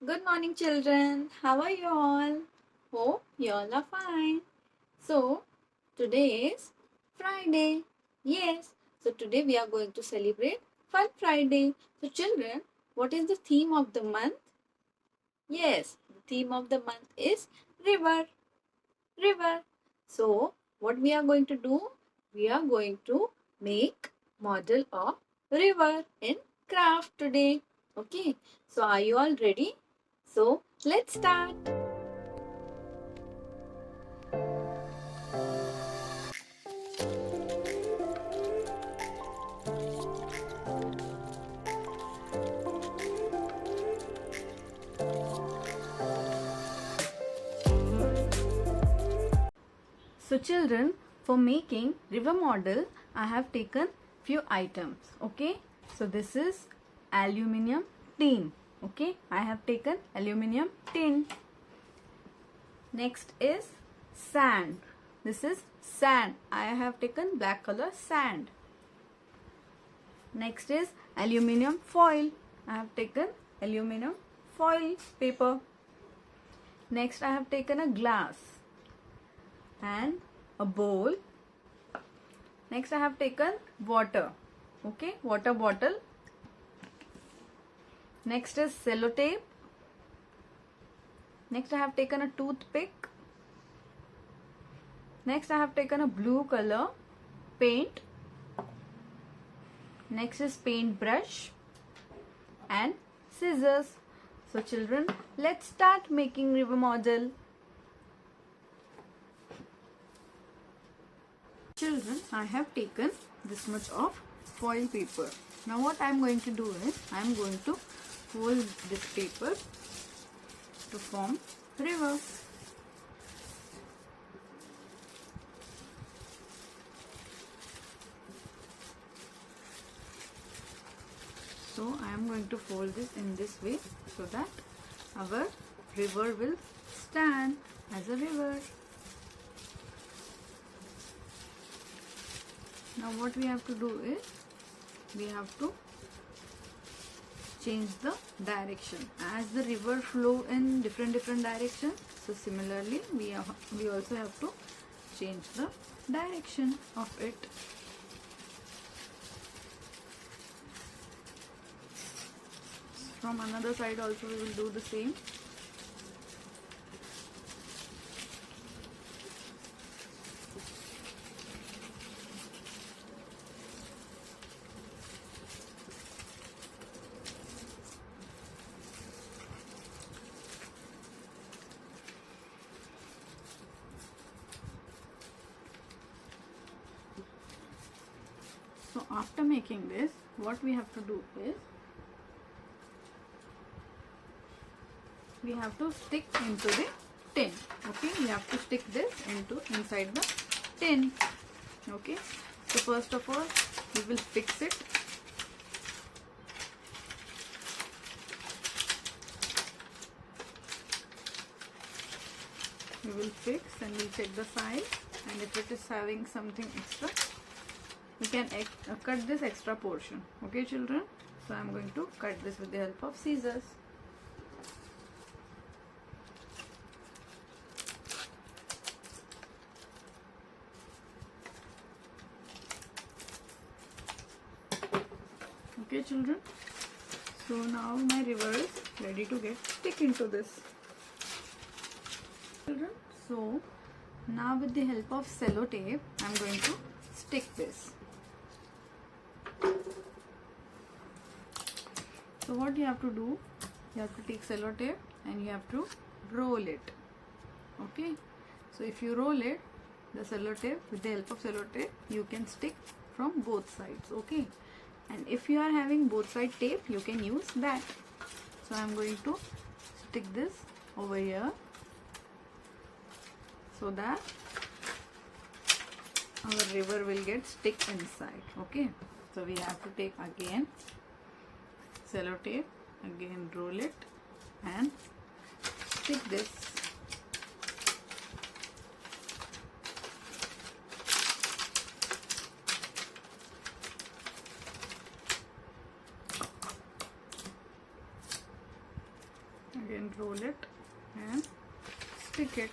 Good morning, children. How are you all? Hope you all are fine. So, today is Friday. Yes, so today we are going to celebrate Fun Friday. So, children, what is the theme of the month? Yes, the theme of the month is river. River. So, what we are going to do? We are going to make model of river in craft today. Okay, so are you all ready? So, let's start. So children, for making river model, I have taken few items. Okay. So this is aluminium tin. Okay. I have taken aluminium tin. Next is sand. This is sand. I have taken black color sand. Next is aluminium foil. I have taken aluminium foil paper. Next I have taken a glass and a bowl. Next I have taken water. Okay, water bottle. Next is sellotape. Next I have taken a toothpick. Next I have taken a blue color paint. Next is paint brush and scissors. So children, let's start making river model. Children, I have taken this much of foil paper. Now what I am going to do is, I am going to fold this paper to form river. So I am going to fold this in this way so that our river will stand as a river. Now what we have to do is, we have to change the direction as the river flow in different directions. So similarly we also have to change the direction of it. From another side also we will do the same. So after making this, what we have to do is, we have to stick into the tin. Okay, we have to stick this inside the tin. Okay, so first of all we will fix it. We will fix and we'll check the size, and if it is having something extra, we can cut this extra portion. Okay children, so I am going to cut this with the help of scissors. Okay children, so now my river is ready to get stick into this. Children, so now with the help of sellotape I am going to stick this. So what you have to do, you have to take sellotape and you have to roll it. Okay, so if you roll it, the sellotape, with the help of sellotape you can stick from both sides. Okay, and if you are having both side tape, you can use that. So I am going to stick this over here so that our river will get stick inside. Okay, so we have to take again sellotape, again roll it and stick this. Again roll it and stick it.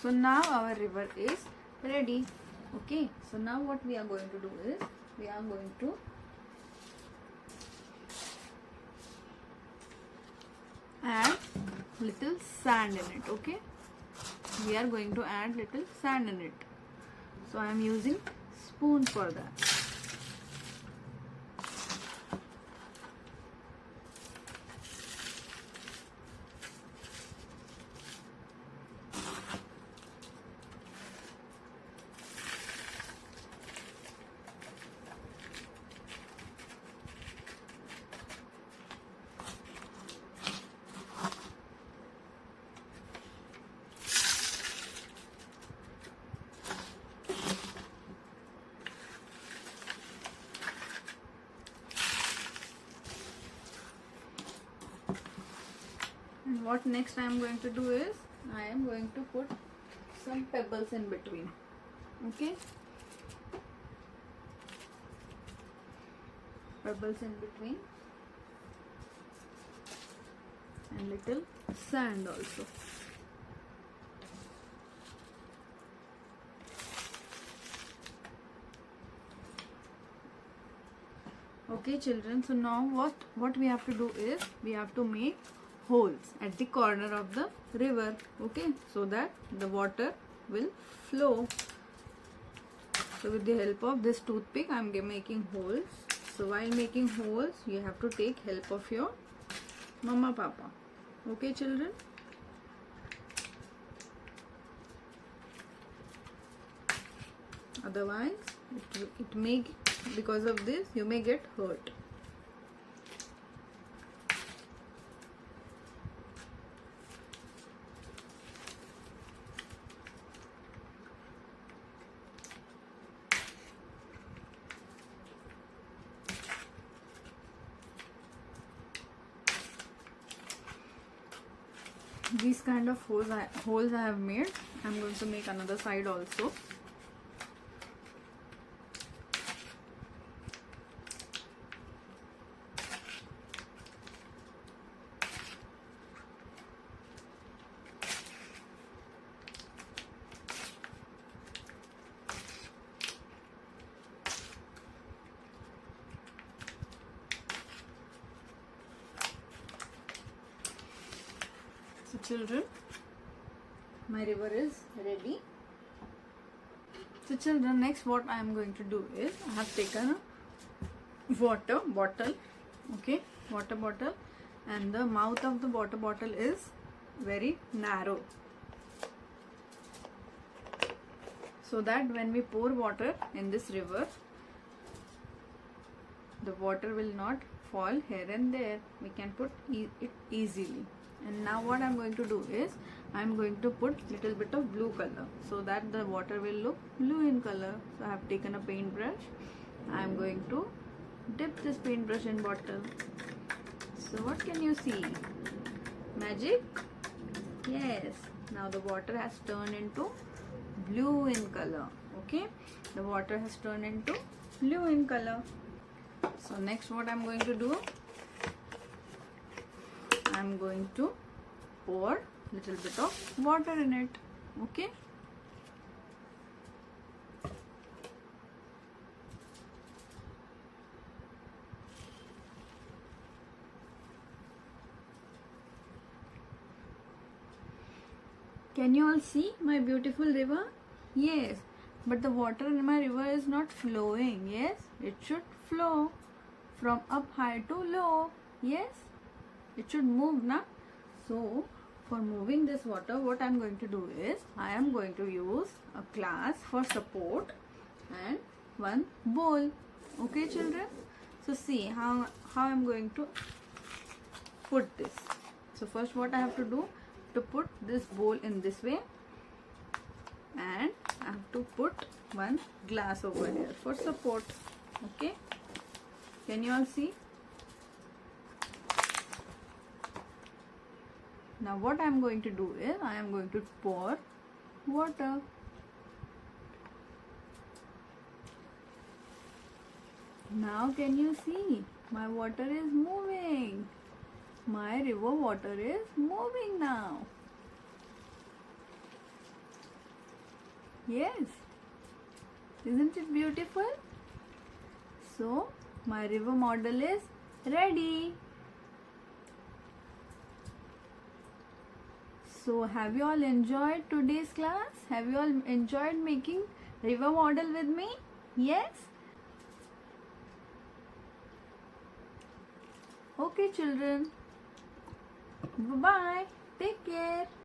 So now our river is ready. Okay, so now what we are going to do is we are going to add little sand in it. Okay, we are going to add little sand in it. So I am using spoon for that. And what next I am going to do is I am going to put some pebbles in between. Okay, pebbles in between and little sand also. Okay children, so now what we have to do is we have to make holes at the corner of the river. Okay, so that the water will flow. So with the help of this toothpick I am making holes. So while making holes you have to take help of your mama papa. Okay children, otherwise it may, because of this you may get hurt. These kind of holes I have made. I'm going to make another side also. So children, my river is ready. So children, next what I am going to do is I have taken a water bottle. Okay, water bottle, and the mouth of the water bottle is very narrow, so that when we pour water in this river, the water will not fall here and there. We can put it easily. And now what I am going to do is I am going to put little bit of blue color so that the water will look blue in color. So I have taken a paintbrush. I am going to dip this paintbrush in bottle. So what can you see? Magic? Yes. Now the water has turned into blue in color. Okay, the water has turned into blue in color. So next what I'm going to do, I'm going to pour little bit of water in it. Okay, can you all see my beautiful river? Yes, but the water in my river is not flowing. Yes, it should flow from up high to low. Yes, it should move na. So for moving this water, what I am going to do is I am going to use a glass for support and one bowl. Okay children, so see how I am going to put this. So first what I have to do, to put this bowl in this way, and I have to put one glass over here for support. Okay, can you all see? Now what I am going to do is I am going to pour water. Now can you see? My water is moving. My river water is moving now. Yes. Isn't it beautiful? So, my river model is ready. So, have you all enjoyed today's class? Have you all enjoyed making river model with me? Yes? Okay, children. Bye-bye. Take care.